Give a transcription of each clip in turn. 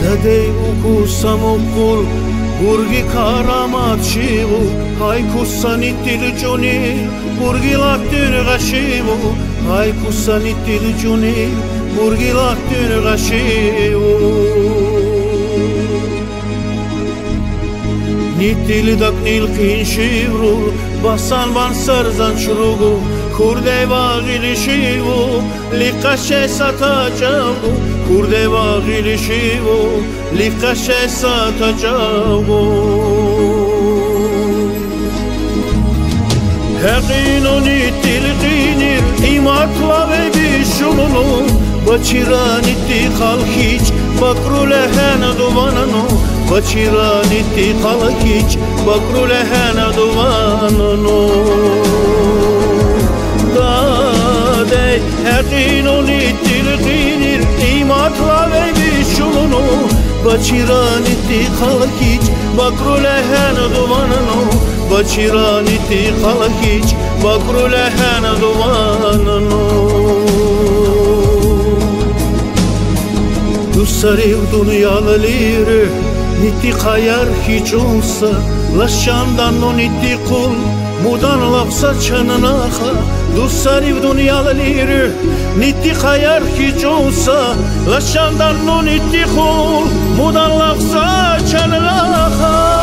Dadei uku samukul Gurgi karamat shivu Haiku sanitil junil Gurgi laktun gashivu Haiku sanitil junil Gurgi laktun gashivu Nitil daknil kin shivrul Basan van sarzan shrugu Kurde vagili shivu Liqashe satajavu Kurde vagili shivu Liqashe satajavu Heqinu nitil qinir İmatla ve bişunu Bachira niti khalkic Bakru lehen duvananu Bachira niti khalkic Bakru lehen duvananu Dadei heqinu nitil qinir İmatla ve bişunu Bachira niti khalkic Bakru lehen duvananu Bachira niti khalkic Bakru lehen duvananu Dusariv dunyalı lirı Niti kayar hiç olsa Laşandan o niti kul Mudan lafsa çanınaha Dusariv dunyalı lirı Niti kayar hiç olsa Laşandan o niti kul Mudan lafsa çanınaha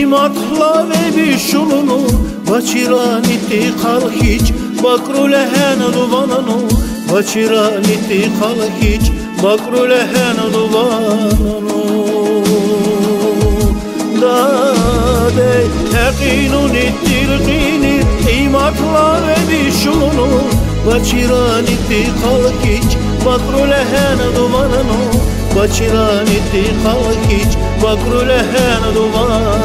İmatla ve bişunu Bachira niti khalkic Bakru lehen duvananu Bachira niti khalkic Bakru lehen duvananu Dadei heqinu nitil qinir İmatla ve bişunu Bachira niti khalkic Bakru lehen duvananu Bachira niti khalkic Bakru lehen duvananu